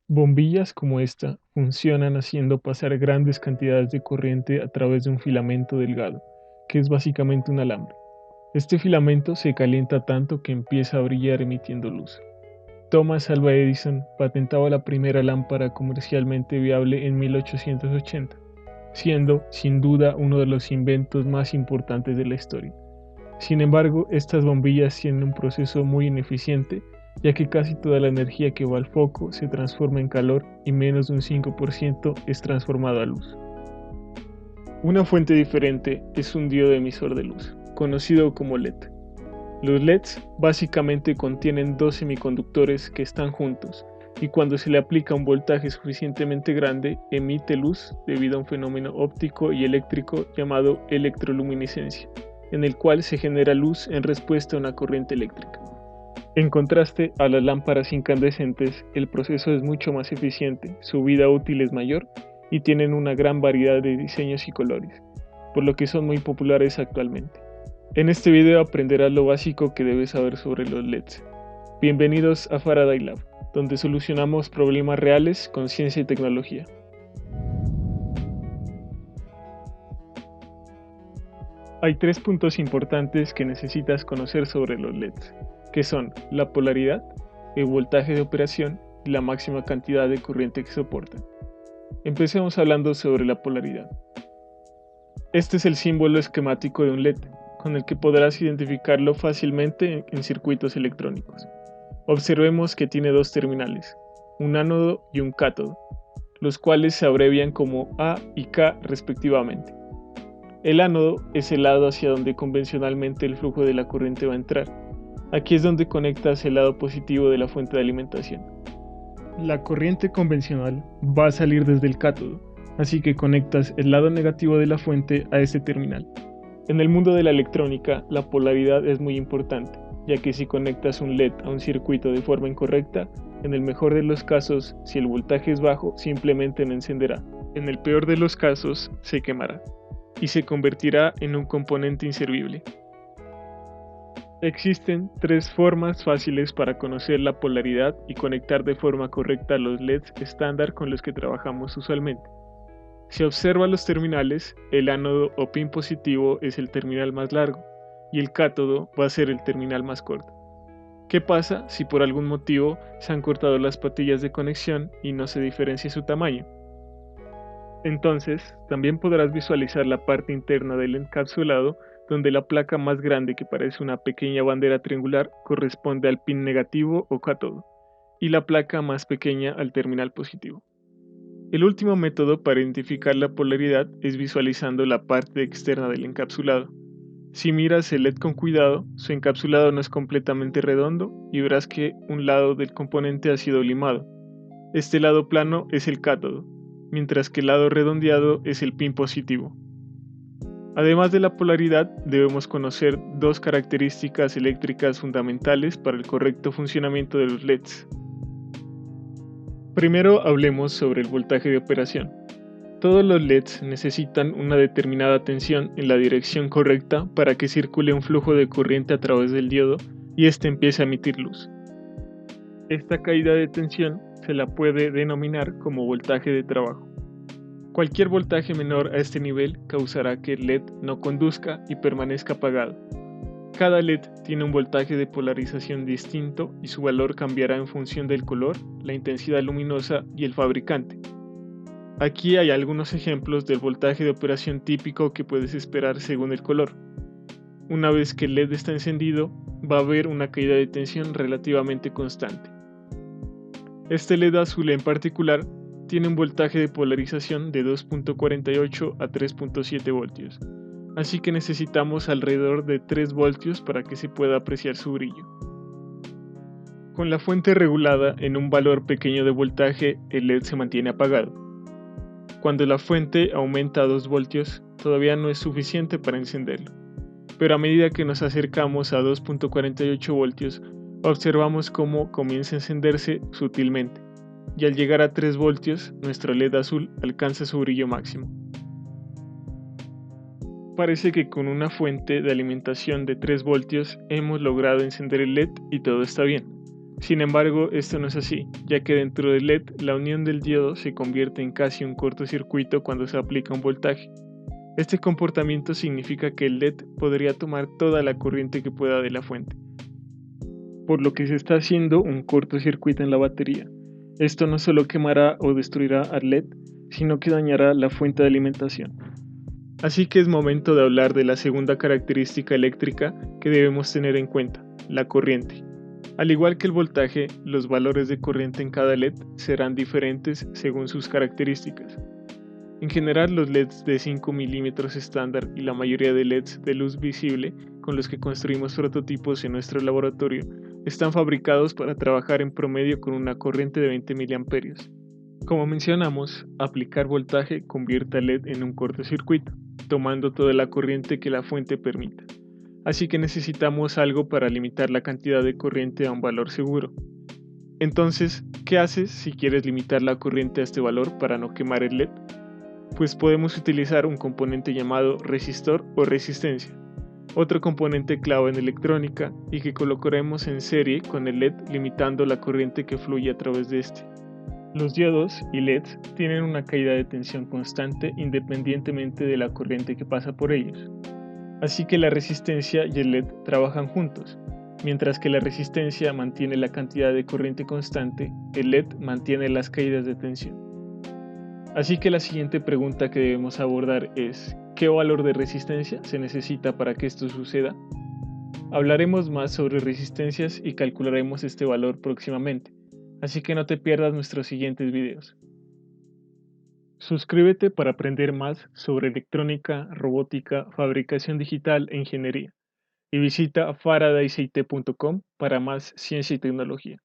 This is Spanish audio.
Bombillas como esta funcionan haciendo pasar grandes cantidades de corriente a través de un filamento delgado, que es básicamente un alambre. Este filamento se calienta tanto que empieza a brillar emitiendo luz. Thomas Alva Edison patentaba la primera lámpara comercialmente viable en 1880, siendo sin duda uno de los inventos más importantes de la historia. Sin embargo, estas bombillas tienen un proceso muy ineficiente, ya que casi toda la energía que va al foco se transforma en calor y menos de un 5% es transformado a luz. Una fuente diferente es un diodo emisor de luz, conocido como LED. Los LEDs básicamente contienen dos semiconductores que están juntos y cuando se le aplica un voltaje suficientemente grande emite luz debido a un fenómeno óptico y eléctrico llamado electroluminiscencia, en el cual se genera luz en respuesta a una corriente eléctrica. En contraste a las lámparas incandescentes, el proceso es mucho más eficiente, su vida útil es mayor y tienen una gran variedad de diseños y colores, por lo que son muy populares actualmente. En este video aprenderás lo básico que debes saber sobre los LEDs. Bienvenidos a Faraday Lab, donde solucionamos problemas reales con ciencia y tecnología. Hay tres puntos importantes que necesitas conocer sobre los LEDs, que son la polaridad, el voltaje de operación y la máxima cantidad de corriente que soportan. Empecemos hablando sobre la polaridad. Este es el símbolo esquemático de un LED, con el que podrás identificarlo fácilmente en circuitos electrónicos. Observemos que tiene dos terminales, un ánodo y un cátodo, los cuales se abrevian como A y K respectivamente. El ánodo es el lado hacia donde convencionalmente el flujo de la corriente va a entrar. Aquí es donde conectas el lado positivo de la fuente de alimentación. La corriente convencional va a salir desde el cátodo, así que conectas el lado negativo de la fuente a este terminal. En el mundo de la electrónica, la polaridad es muy importante, ya que si conectas un LED a un circuito de forma incorrecta, en el mejor de los casos, si el voltaje es bajo, simplemente no encenderá. En el peor de los casos, se quemará y se convertirá en un componente inservible. Existen tres formas fáciles para conocer la polaridad y conectar de forma correcta los LEDs estándar con los que trabajamos usualmente. Si observa los terminales, el ánodo o pin positivo es el terminal más largo y el cátodo va a ser el terminal más corto. ¿Qué pasa si por algún motivo se han cortado las patillas de conexión y no se diferencia su tamaño? Entonces, también podrás visualizar la parte interna del encapsulado donde la placa más grande que parece una pequeña bandera triangular corresponde al pin negativo o cátodo y la placa más pequeña al terminal positivo. El último método para identificar la polaridad es visualizando la parte externa del encapsulado. Si miras el LED con cuidado, su encapsulado no es completamente redondo y verás que un lado del componente ha sido limado. Este lado plano es el cátodo, mientras que el lado redondeado es el pin positivo. Además de la polaridad, debemos conocer dos características eléctricas fundamentales para el correcto funcionamiento de los LEDs. Primero hablemos sobre el voltaje de operación. Todos los LEDs necesitan una determinada tensión en la dirección correcta para que circule un flujo de corriente a través del diodo y éste empiece a emitir luz. Esta caída de tensión se la puede denominar como voltaje de trabajo. Cualquier voltaje menor a este nivel causará que el LED no conduzca y permanezca apagado. Cada LED tiene un voltaje de polarización distinto y su valor cambiará en función del color, la intensidad luminosa y el fabricante. Aquí hay algunos ejemplos del voltaje de operación típico que puedes esperar según el color. Una vez que el LED está encendido, va a haber una caída de tensión relativamente constante. Este LED azul en particular tiene un voltaje de polarización de 2.48 a 3.7 voltios, así que necesitamos alrededor de 3 voltios para que se pueda apreciar su brillo. Con la fuente regulada en un valor pequeño de voltaje, el LED se mantiene apagado. Cuando la fuente aumenta a 2 voltios, todavía no es suficiente para encenderlo, pero a medida que nos acercamos a 2.48 voltios, observamos cómo comienza a encenderse sutilmente, y al llegar a 3 voltios, nuestro LED azul alcanza su brillo máximo. Parece que con una fuente de alimentación de 3 voltios hemos logrado encender el LED y todo está bien. Sin embargo, esto no es así, ya que dentro del LED la unión del diodo se convierte en casi un cortocircuito cuando se aplica un voltaje. Este comportamiento significa que el LED podría tomar toda la corriente que pueda de la fuente, por lo que se está haciendo un cortocircuito en la batería. Esto no solo quemará o destruirá al LED, sino que dañará la fuente de alimentación. Así que es momento de hablar de la segunda característica eléctrica que debemos tener en cuenta, la corriente. Al igual que el voltaje, los valores de corriente en cada LED serán diferentes según sus características. En general, los LEDs de 5 milímetros estándar y la mayoría de LEDs de luz visible con los que construimos prototipos en nuestro laboratorio están fabricados para trabajar en promedio con una corriente de 20 miliamperios. Como mencionamos, aplicar voltaje convierte al LED en un cortocircuito, tomando toda la corriente que la fuente permita. Así que necesitamos algo para limitar la cantidad de corriente a un valor seguro. Entonces, ¿qué haces si quieres limitar la corriente a este valor para no quemar el LED? Pues podemos utilizar un componente llamado resistor o resistencia, otro componente clave en electrónica y que colocaremos en serie con el LED limitando la corriente que fluye a través de este. Los diodos y LEDs tienen una caída de tensión constante independientemente de la corriente que pasa por ellos. Así que la resistencia y el LED trabajan juntos. Mientras que la resistencia mantiene la cantidad de corriente constante, el LED mantiene las caídas de tensión. Así que la siguiente pregunta que debemos abordar es, ¿qué valor de resistencia se necesita para que esto suceda? Hablaremos más sobre resistencias y calcularemos este valor próximamente, así que no te pierdas nuestros siguientes videos. Suscríbete para aprender más sobre electrónica, robótica, fabricación digital e ingeniería. Y visita faradaycit.com para más ciencia y tecnología.